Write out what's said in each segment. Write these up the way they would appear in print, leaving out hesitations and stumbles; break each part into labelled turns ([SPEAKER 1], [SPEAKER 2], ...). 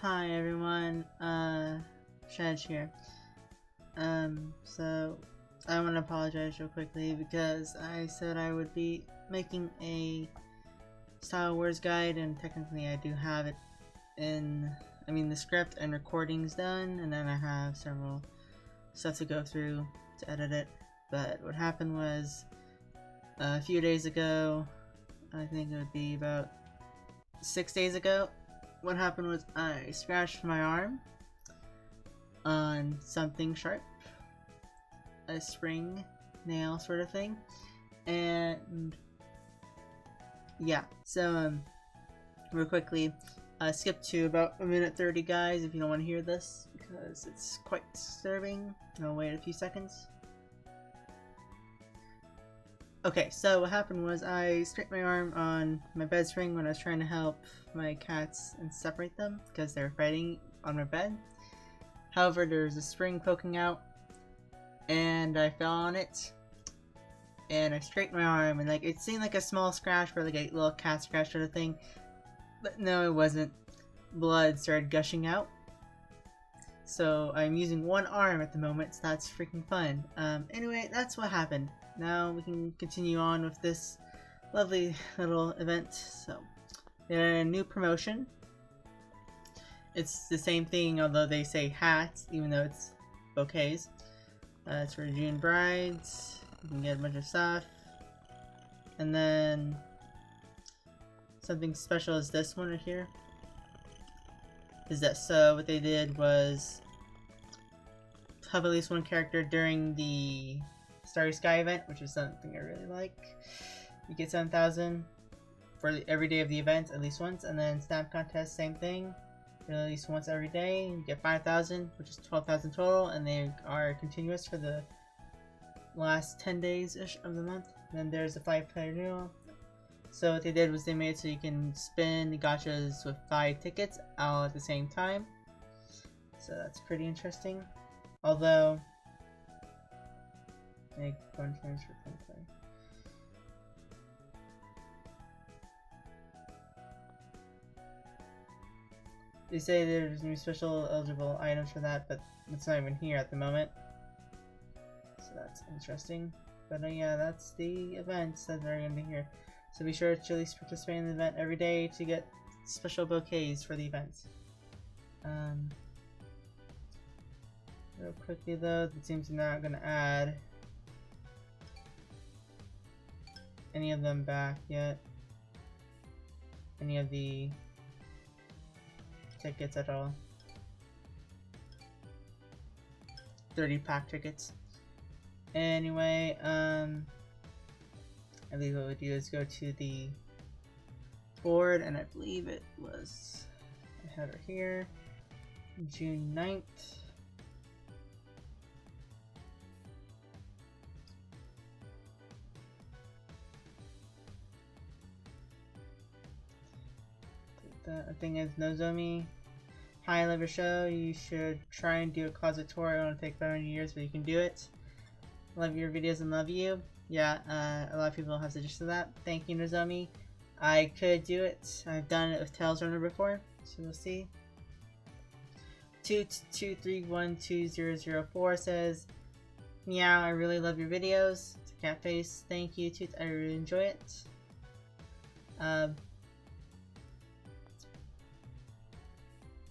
[SPEAKER 1] Hi everyone, Shedge here. So I want to apologize real quickly because I said I would be making a Star Wars guide, and technically I do have it the script and recordings done, and then I have several stuff to go through to edit it. But what happened was, a few days ago, I think it would be about 6 days ago, what happened was I scratched my arm on something sharp, a spring nail sort of thing, and yeah, so real quickly, skip to about 1:30 guys if you don't want to hear this because it's quite disturbing. I'll wait a few seconds. Okay, so what happened was I scraped my arm on my bed spring when I was trying to help my cats and separate them because they were fighting on my bed. However, there's a spring poking out and I fell on it and I scraped my arm, and it seemed like a small scratch or like a little cat scratch sort of thing, but no, it wasn't. Blood started gushing out. So I'm using one arm at the moment, so that's freaking fun. Anyway, that's what happened. Now we can continue on with this lovely little event. So, we had a new promotion. It's the same thing, although they say hats, even though it's bouquets. It's for June brides. You can get a bunch of stuff. And then something special is this one right here. So what they did was have at least one character during the Starry Sky event, which is something I really like. You get 7,000 for every day of the event, at least once, and then stamp contest, same thing, at least once every day. You get 5,000, which is 12,000 total, and they are continuous for the last 10 days-ish of the month. Then there's the 5-player renewal. So what they did was they made it so you can spin the gachas with 5 tickets all at the same time. So that's pretty interesting. Although, make fun transfer play. They say there's new special eligible items for that, but it's not even here at the moment. So that's interesting. But yeah, that's the events that are going to be here. So be sure to at least participate in the event every day to get special bouquets for the events. Real quickly though, it seems they're not going to add any of them back yet. Any of the tickets at all. 30-pack tickets. Anyway, I believe what we do is go to the board, and I believe it was, I had her here, June 9th. The thing is, Nozomi, hi, I love your show. You should try and do a closet tour. It won't take 500 years, but you can do it. Love your videos and love you. Yeah, a lot of people have suggested that. Thank you, Nozomi. I could do it. I've done it with Tails Runner before, so we'll see. 223120004 says, meow, I really love your videos. It's a cat face. Thank you, Toot. I really enjoy it.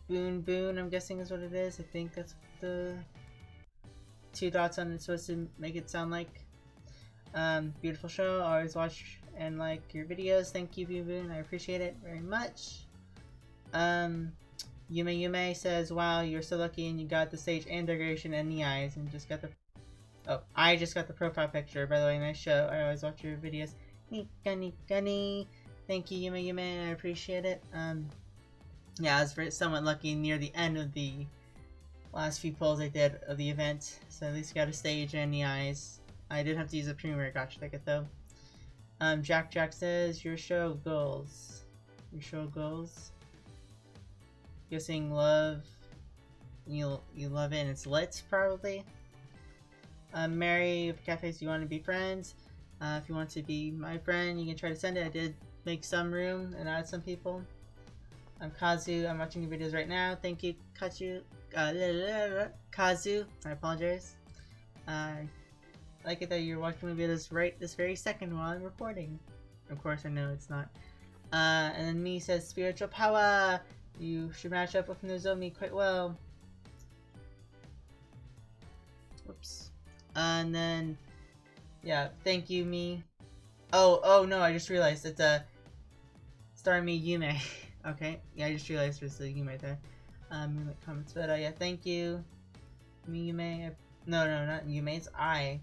[SPEAKER 1] Boon, I'm guessing is what it is. I think that's what the 2 dots on it's supposed to make it sound like. Beautiful show. I always watch and like your videos. Thank you, Boon. I appreciate it very much. Yume says, wow, you're so lucky and you got the stage and decoration and the eyes and just got the... Oh, I just got the profile picture. By the way, nice show. I always watch your videos. Gunny. Thank you, Yume. I appreciate it. Yeah, I was somewhat lucky near the end of the last few polls I did of the event, so at least got a stage and the eyes. I did have to use a premier gotcha ticket though. Jack says, your show goals. Guessing love. You love it and it's lit, probably. Mary Cafes, you want to be friends? If you want to be my friend, you can try to send it. I did make some room and add some people. I'm Kazu. I'm watching your videos right now. Thank you, Kazu. I apologize. I like it that you're watching my videos right this very second while I'm recording. Of course, I know it's not. And then me says, spiritual power! You should match up with Nozomi quite well. Whoops. And then, yeah, thank you, me. Oh no, I just realized it's a starring me, Yume. Okay, yeah, I just realized there's a Yume there. Yume comments, but yeah, thank you, me, Yume. No, not Yume, it's I.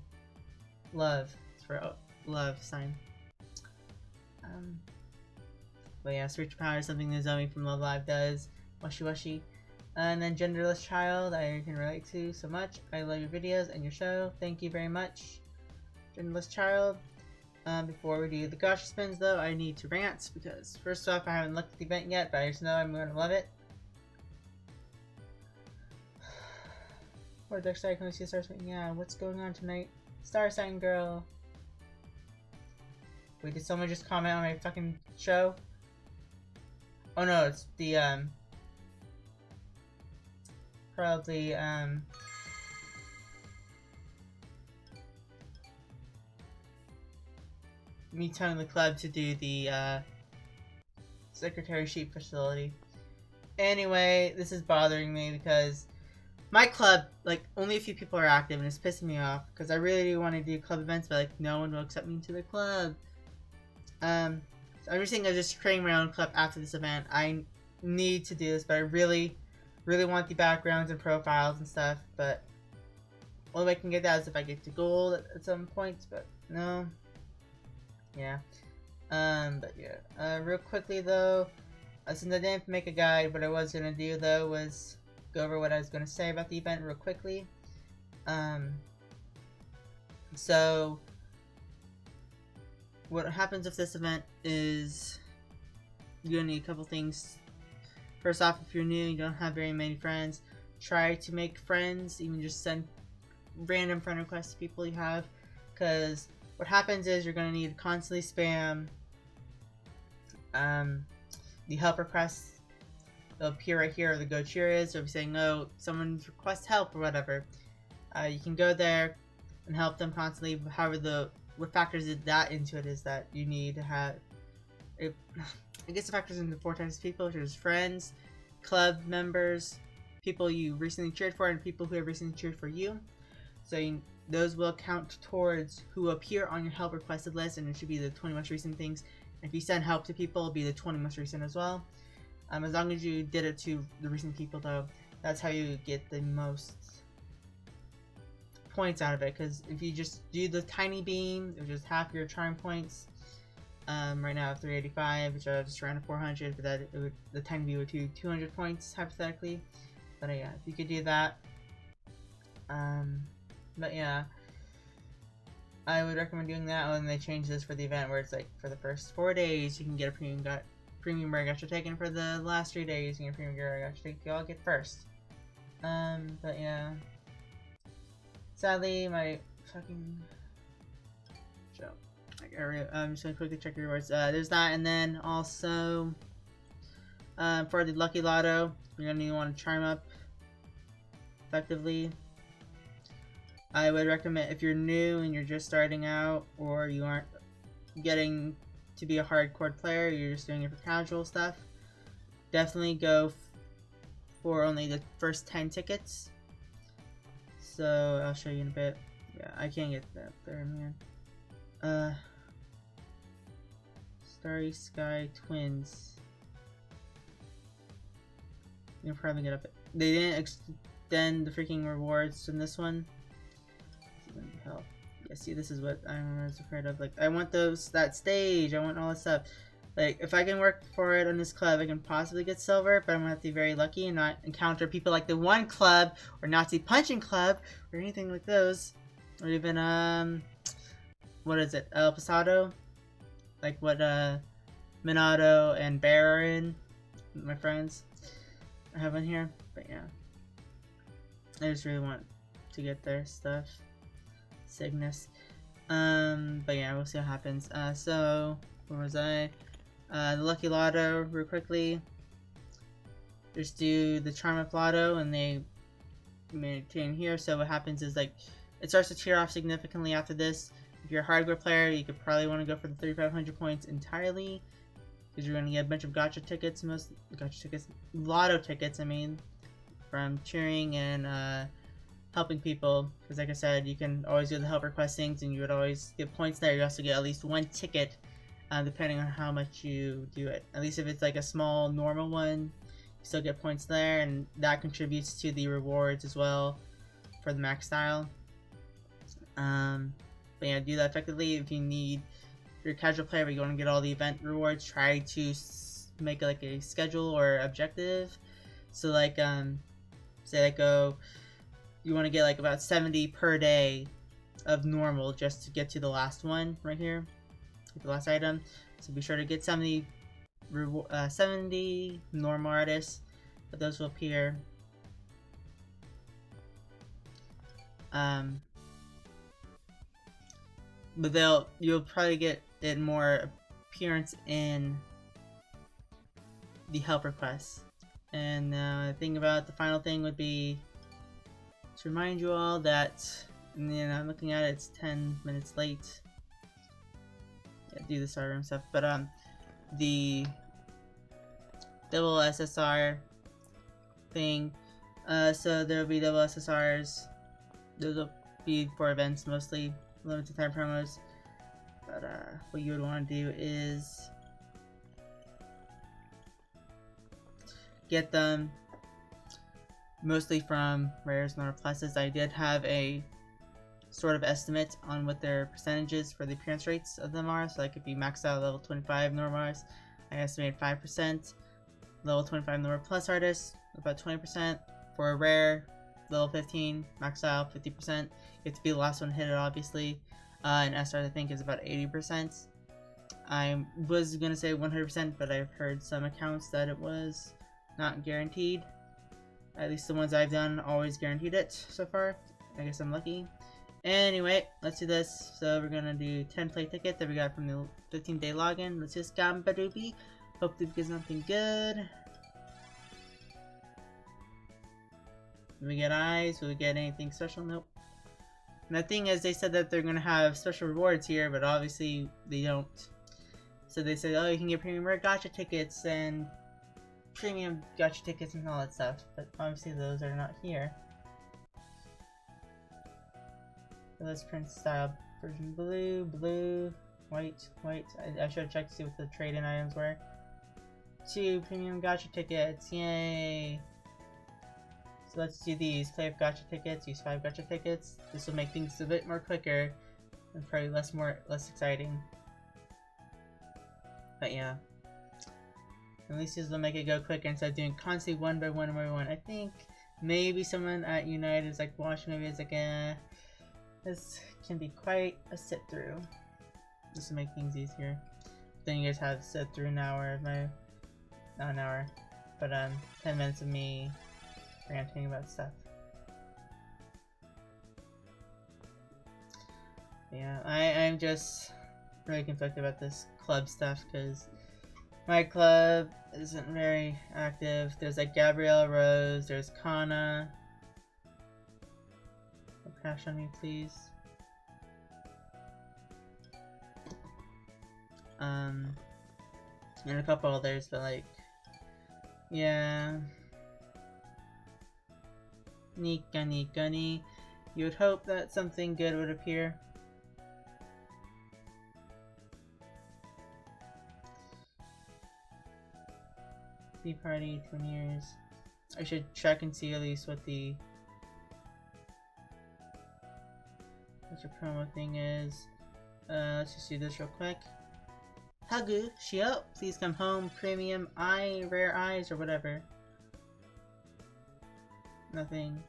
[SPEAKER 1] Love. It's for love sign. But yeah, spiritual power is something Nozomi from Love Live does. Washi washi. And then genderless child, I can relate to so much. I love your videos and your show. Thank you very much, genderless child. Before we do the Gacha Spins though, I need to rant because first off, I haven't looked at the event yet, but I just know I'm going to love it. Or Dark Side, can we see Star Sign? Yeah, what's going on tonight? Star Sign Girl. Wait, did someone just comment on my fucking show? Oh no, it's the, probably, me telling the club to do the, secretary-sheep facility. Anyway, this is bothering me because my club, like, only a few people are active and it's pissing me off because I really do want to do club events, but, like, no one will accept me into the club. So I'm just thinking of just creating my own club after this event. I need to do this, but I really want the backgrounds and profiles and stuff, but only way I can get that is if I get to gold at some points, but no. Yeah. But yeah. Real quickly though, since I didn't make a guide, what I was gonna do though was go over what I was gonna say about the event real quickly. So what happens with this event is you're gonna need a couple things. First off, if you're new, you don't have very many friends, try to make friends, even just send random friend requests to people you have, because what happens is you're going to need to constantly spam the help requests. They'll appear right here, or the go cheers, or if you're saying, oh, someone requests help or whatever. You can go there and help them constantly. However, what factors that into it is that you need to have it. I guess it factors into 4 types of people, which is friends, club members, people you recently cheered for, and people who have recently cheered for you. So those will count towards who appear on your help requested list, and it should be the 20 most recent things. And if you send help to people, it'll be the 20 most recent as well. As long as you did it to the recent people though, that's how you get the most points out of it. Because if you just do the tiny beam, which is half your charm points, right now I have 385, which I just ran to 400, but that the tiny beam would do 200 points hypothetically. But yeah, if you could do that, but yeah, I would recommend doing that when they change this for the event, where it's like for the first 4 days you can get a premium rare gacha taken. For the last 3 days you get a premium rare gacha taken. You all get first. But yeah, sadly my fucking show. I'm just gonna quickly check your rewards. There's that, and then also for the Lucky Lotto, you're gonna want to charm up effectively. I would recommend, if you're new and you're just starting out, or you aren't getting to be a hardcore player, you're just doing it for casual stuff, definitely go for only the first 10 tickets. So I'll show you in a bit. Yeah, I can't get that there, man. Starry Sky Twins. You'll probably get up. They didn't extend the freaking rewards in this one. Help. Yeah, see, this is what I was afraid of. Like, I want that stage. I want all this stuff. Like, if I can work for it on this club, I can possibly get silver, but I'm gonna have to be very lucky and not encounter people like the One Club or Nazi Punching Club or anything like those, or even what is it, El Pasado? Like what Minato and Bear are in, my friends I have in here. But yeah, I just really want to get their stuff. Cygnus. But yeah, we'll see what happens. So where was I? The Lucky Lotto, real quickly. just do the charm of Lotto and they maintain here. So what happens is like it starts to tear off significantly after this. If you're a hardcore player, you could probably want to go for the 3,500 points entirely, because you're going to get a bunch of gacha tickets, lotto tickets, I mean, from cheering and helping people. Because like I said, you can always do the help request things and you would always get points there. You also get at least one ticket, depending on how much you do it. At least if it's like a small normal one, you still get points there, and that contributes to the rewards as well for the max style. But yeah, do that effectively. If you're a casual player but you want to get all the event rewards, try to make like a schedule or objective. So like say like you want to get like about 70 per day of normal just to get to the last one right here, the last item. So be sure to get 70 normal artists, but those will appear. But you'll probably get it more appearance in the help requests. And the thing about the final thing would be to remind you all that, I'm looking at it, it's 10 minutes late. Yeah, do the starter room stuff, but the double SSR thing. So there will be double SSRs. Those will be for events mostly, limited time promos. But what you would want to do is get them mostly from rares nor pluses. I did have a sort of estimate on what their percentages for the appearance rates of them are. So that could be maxed out level 25 normals. I estimated 5%. Level 25 normal plus artists, about 20%. For a rare, level 15, maxed out 50%. You have to be the last one to hit it, obviously. And SR, I think, is about 80%. I was gonna say 100%, but I've heard some accounts that it was not guaranteed. At least the ones I've done always guaranteed it so far. I guess I'm lucky. Anyway, let's do this. So we're gonna do 10 play ticket that we got from the 15-day login. Let's just gamba doopy. Hopefully we get something good. Will we get eyes? Will we get anything special? Nope. And the thing is, they said that they're gonna have special rewards here, but obviously they don't. So they said, oh, you can get premium rare gacha tickets and premium gacha tickets and all that stuff, but obviously those are not here. So let's print style version blue, white. I should have checked to see what the trade-in items were. 2 premium gacha tickets, yay! So let's do these. Play with gacha tickets, use 5 gacha tickets. This will make things a bit more quicker and probably less exciting. But yeah. At least this will make it go quicker instead of doing constantly one by one. I think maybe someone at United is like watching, maybe it's like, this can be quite a sit through. This will make things easier. Then you guys have to sit through an hour of not an hour, but 10 minutes of me ranting about stuff. Yeah, I'm just really conflicted about this club stuff because my club isn't very active. There's like Gabrielle Rose, there's Kana. Don't crash on me, please. And a couple others, but like, yeah. Gunny. You would hope that something good would appear. Tea party, 20 years. I should check and see at least what the promo thing is. Let's just do this real quick. Hagu, Shio, please come home. Premium eye, rare eyes, or whatever. Nothing.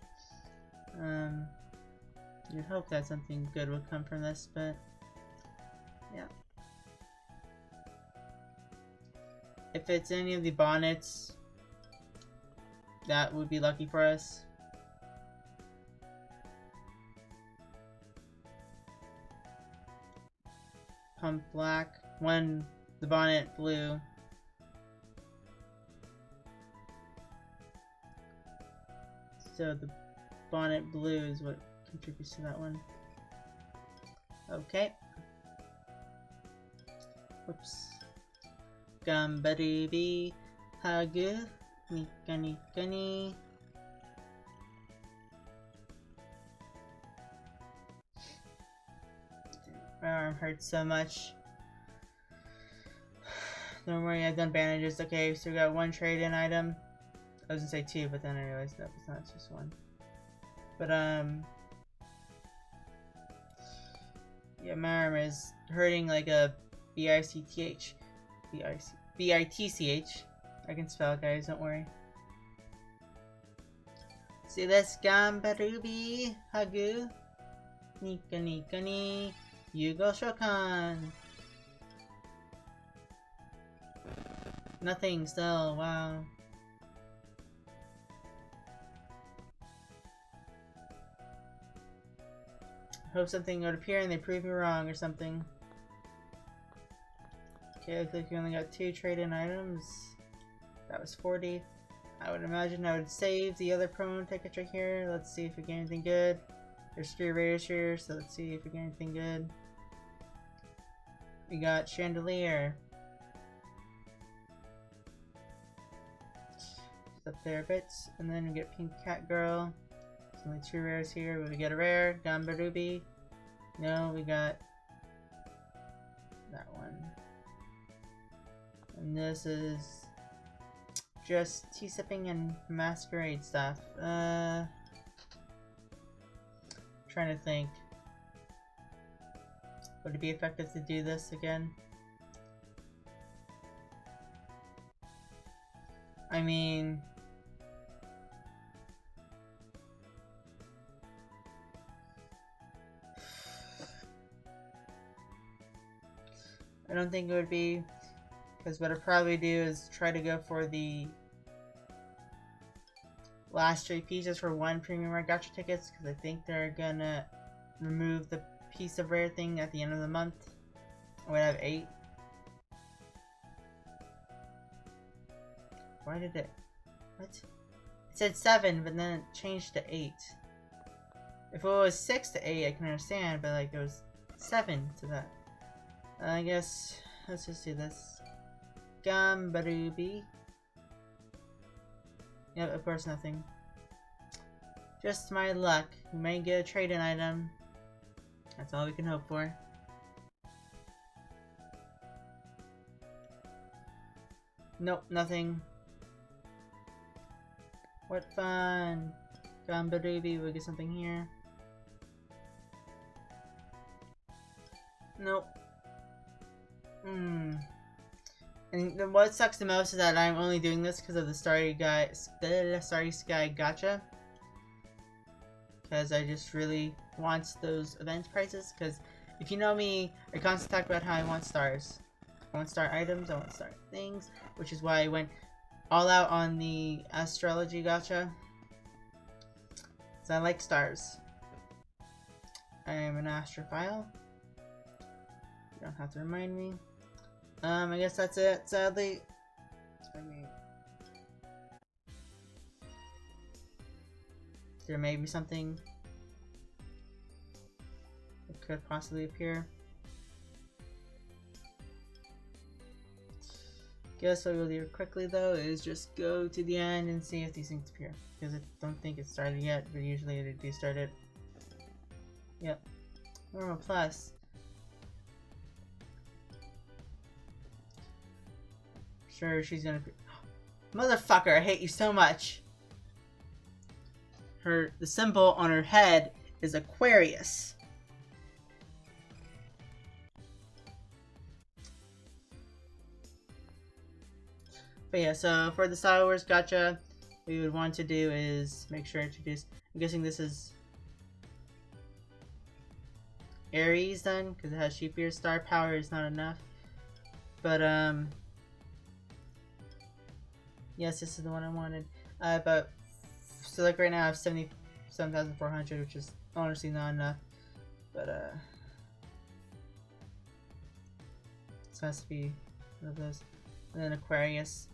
[SPEAKER 1] You'd hope that something good would come from this, but yeah. If it's any of the bonnets, that would be lucky for us. Pump black. The bonnet blue. So the bonnet blue is what contributes to that one. Okay. Oops. Gambarubi Hagu Nikani Kani. My arm hurts so much. Don't worry, I've done bandages. Okay, so we got one trade-in item. I was gonna say two, but then I realized that it's not just one. But yeah, my arm is hurting like a B-I-C-T-H. B-I-T-C-H. I can spell, guys, don't worry. See this? Gambarubi Hagu Nika Nika ni Yugo Shokan. Nothing still, wow. Hope something would appear and they prove me wrong or something. Okay, looks like you only got 2 trade-in items. That was 40. I would imagine I would save the other promo tickets right here. Let's see if we get anything good. There's 3 rares here, so let's see if we get anything good. We got Chandelier. Just up there a bit. And then we get Pink Cat Girl. There's only 2 rares here, but we get a rare. Gambarubi. No, we got that one. And this is just tea sipping and masquerade stuff. Trying to think. Would it be effective to do this again? I mean, I don't think it would be, because what I'd probably do is try to go for the last 3 pieces for 1 premium rare gacha tickets, because I think they're gonna remove the piece of rare thing at the end of the month. I would have 8. Why did it? What? It said 7, but then it changed to 8. If it was 6 to 8, I can understand, but like it was 7 to that. I guess let's just do this. Gambarubi. Yep, of course nothing. Just my luck. We may get a trade-in item. That's all we can hope for. Nope, nothing. What fun! Gambarubi, we'll get something here. Nope. And what sucks the most is that I'm only doing this because of the Starry Sky Gacha. Because I just really want those event prices. Because if you know me, I constantly talk about how I want stars. I want star items, I want star things. Which is why I went all out on the astrology gacha. Because I like stars. I am an astrophile. You don't have to remind me. I guess that's it, sadly. I mean, there may be something that could possibly appear. Guess what we'll do quickly though is just go to the end and see if these things appear. Because I don't think it started yet, but usually they do start it. Yep. Normal plus. Sure, she's gonna be. Motherfucker, I hate you so much. The symbol on her head is Aquarius. But yeah, so for the Star Wars gacha, what we would want to do is make sure to introduce. I'm guessing this is Aries then, because it has sheepier. Star power is not enough. But yes, this is the one I wanted. But so like right now I have 77,400, which is honestly not enough. But this has to be one of those. And then Aquarius.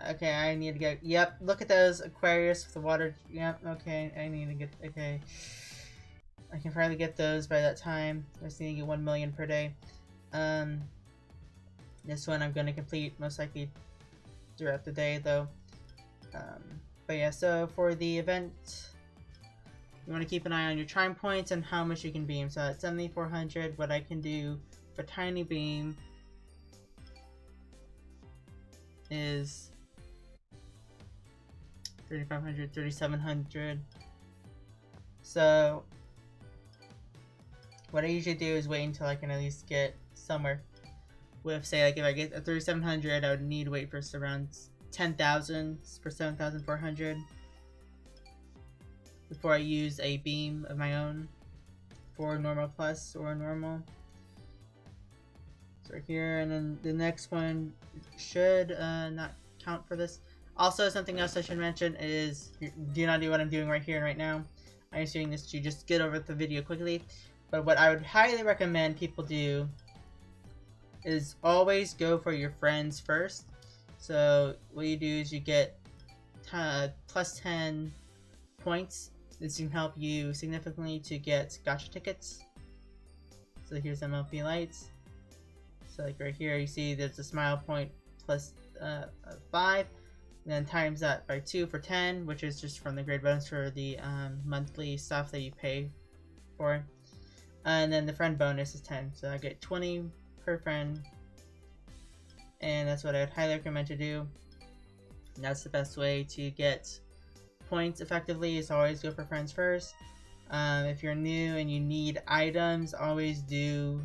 [SPEAKER 1] Okay, I need to get... Yep, look at those Aquarius with the water. Yep, okay, I need to get... Okay. I can probably get those by that time. I just need to get 1 million per day. This one I'm going to complete most likely throughout the day, though. But yeah, so for the event, you want to keep an eye on your chime points and how much you can beam. So at 7,400, what I can do for tiny beam is 3,500, 3,700. So what I usually do is wait until I can at least get somewhere with, say, like if I get a 3,700, I would need to wait for around 10,000 for 7,400 before I use a beam of my own for normal plus or normal. So right here, and then the next one should not count for this. Also, something else I should mention is do not do what I'm doing right here and right now. I'm just doing this to just get over the video quickly. But what I would highly recommend people do is always go for your friends first. So what you do is you get plus 10 points. This can help you significantly to get gacha tickets. So here's MLP lights. So like right here you see there's a smile point plus 5. And then times that by 2 for 10, which is just from the grade bonus for the monthly stuff that you pay for. And then the friend bonus is 10, so I get 20 per friend. And that's what I would highly recommend to do. And that's the best way to get points effectively, is always go for friends first. If you're new and you need items, always do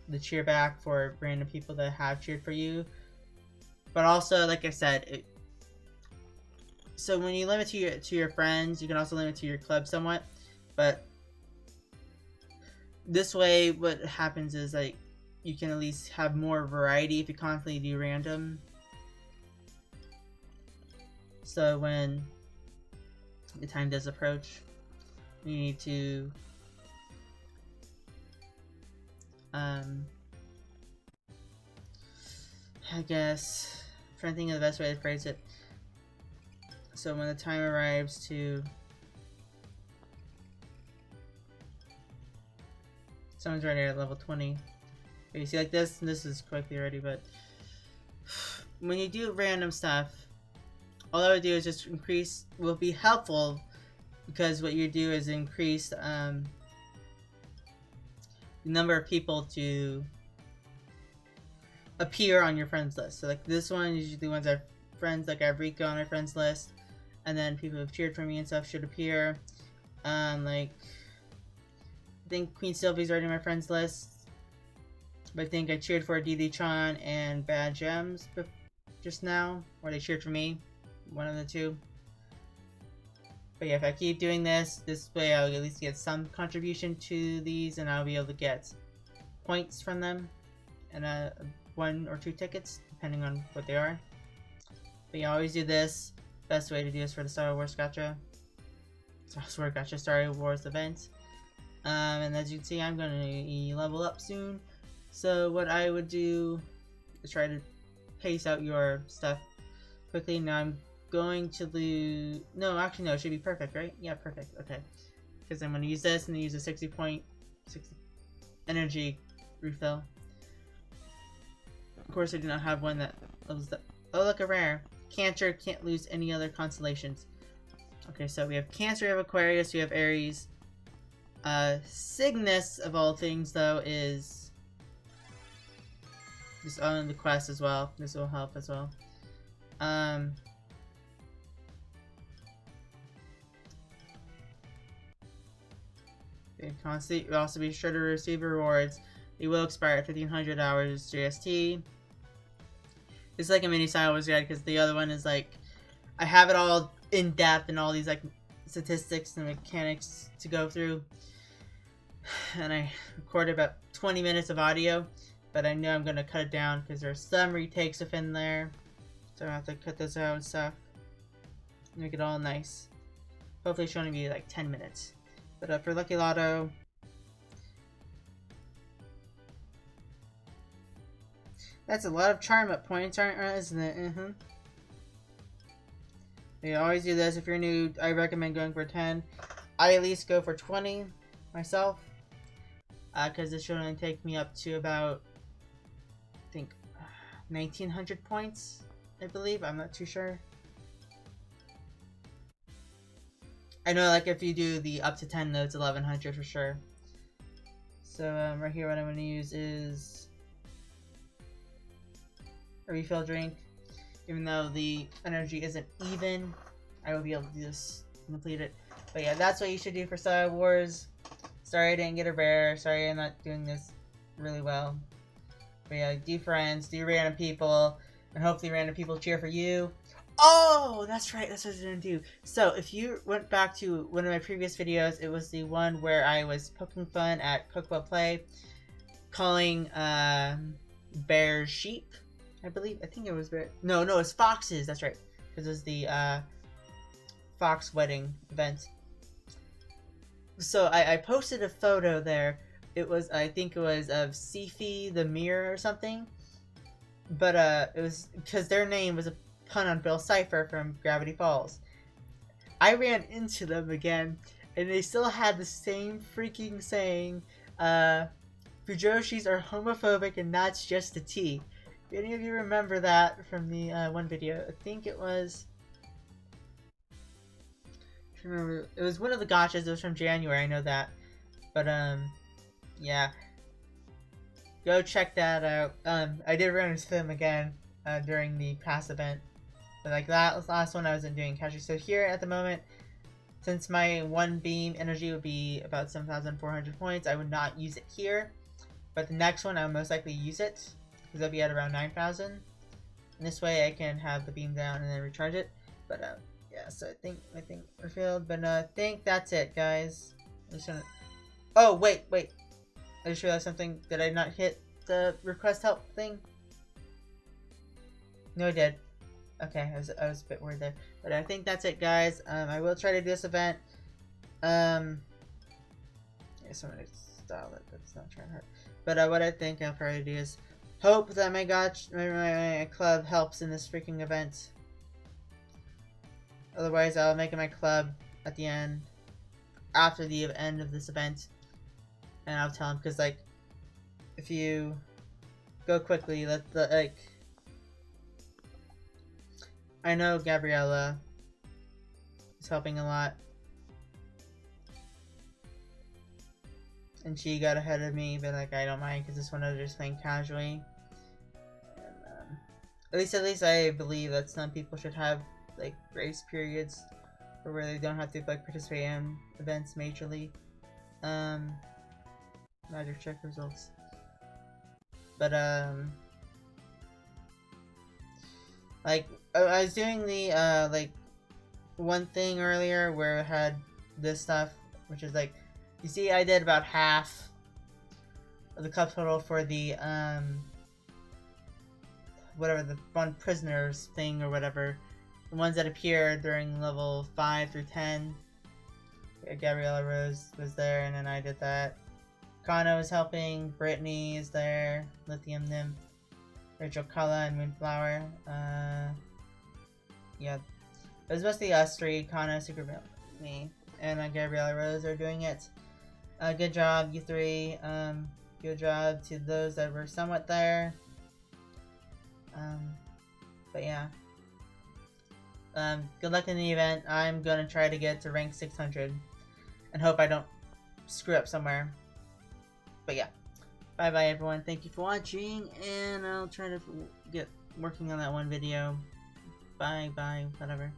[SPEAKER 1] the cheer back for random people that have cheered for you. But also, like I said, so when you limit to your friends, you can also limit to your club somewhat. But this way, what happens is like you can at least have more variety if you constantly do random. So when the time does approach, you need to I guess I'm trying to think of the best way to phrase it. So when the time arrives to someone's already at level 20. But you see like this, and this is quickly already, but when you do random stuff, all I would do is just increase, will be helpful, because what you do is increase the number of people to appear on your friends list. So like this one, usually the ones I have friends, like I have Rico on my friends list, and then people who've cheered for me and stuff should appear. Like I think Queen Sylvie's already on my friends list, but I think I cheered for DD-chan and Bad Gems just now, or they cheered for me, one of the two. But yeah, if I keep doing this way I'll at least get some contribution to these, and I'll be able to get points from them, and 1 or 2 tickets, depending on what they are. But yeah, always do this. Best way to do this for the Star Wars Gacha. Star Wars event. And as you can see, I'm gonna level up soon. So what I would do is try to pace out your stuff quickly. Now I'm going to lose... No, actually no, it should be perfect, right? Yeah, perfect, okay. Because I'm gonna use this and then use a 60 energy refill. Of course I do not have one that levels up. Oh, look, a rare. Cancer, can't lose any other constellations. Okay, so we have Cancer, we have Aquarius, we have Aries. Cygnus, of all things, though, is just on the quest as well. This will help as well. Constantly, you'll also be sure to receive rewards. They will expire at 1500 hours JST. It's like a mini Star Wars guide, because the other one is like, I have it all in depth and all these like statistics and mechanics to go through. And I recorded about 20 minutes of audio, but I know I'm gonna cut it down because there's some retakes within there, so I have to cut those out and stuff. Make it all nice. Hopefully, it should only be like 10 minutes. But for Lucky Lotto, That's a lot of charm up points, isn't it? You always do this. If you're new, I recommend going for 10. I at least go for 20 myself. Because this should only take me up to about, I think, 1900 points, I believe. I'm not too sure. I know, like, if you do the up to 10, though, it's 1100 for sure. So, right here, what I'm going to use is a refill drink. Even though the energy isn't even, I will be able to just complete it. But yeah, that's what you should do for Star Wars. Sorry I didn't get a rare. Sorry I'm not doing this really well. But yeah, do friends, do random people, and hopefully random people cheer for you. Oh, that's right, that's what I was gonna do. So, if you went back to one of my previous videos, it was the one where I was poking fun at Cocoppa Play, calling bears sheep, I believe. I think it was bear. No, it's foxes, that's right. Because it was the fox wedding event. So, I posted a photo there. It was, I think it was of Sifi the Mirror or something. But, it was, because their name was a pun on Bill Cipher from Gravity Falls. I ran into them again, and they still had the same freaking saying, Fujoshis are homophobic and that's just a tea. If any of you remember that from the one video, I think it was, I remember, it was one of the gachas. It was from January, I know that. But, yeah. Go check that out. I did run into them again during the past event. But like that was the last one I wasn't doing casually. So here at the moment, since my one beam energy would be about 7,400 points, I would not use it here. But the next one I would most likely use it, because I'll be at around 9,000. And this way I can have the beam down and then recharge it. But yeah, so I think we're filled. But I think that's it, guys. I'm just gonna... Oh wait. I just realized something. Did I not hit the request help thing? No, I did. Okay, I was a bit worried there. But I think that's it, guys. I will try to do this event. Yeah, somebody style it, but it's not trying to hurt. But what I think I'll probably do is hope that my club helps in this freaking event. Otherwise, I'll make it my club at the end, after the end of this event. And I'll tell him, because, like, if you go quickly, I know Gabriella is helping a lot. And she got ahead of me, but, like, I don't mind, because this one I was just playing casually. And, at least I believe that some people should have, like, grace periods, where they don't have to, like, participate in events majorly. Magic check results. But, like, I was doing the, like, one thing earlier where I had this stuff, which is, like, you see I did about half of the cup total for the, whatever, the one prisoners thing or whatever. The ones that appear during level 5 through 10. Gabriella Rose was there, and then I did that. Kana was helping, Brittany is there, Lithium Nymph, Rachel Kala, and Moonflower. Yeah. It was mostly us three, Kana, Secret me, and Gabriella Rose are doing it. Good job, you three. Good job to those that were somewhat there. But yeah. Good luck in the event. I'm gonna try to get to rank 600. And hope I don't screw up somewhere. But yeah. Bye bye everyone. Thank you for watching. And I'll try to get working on that one video. Bye, whatever.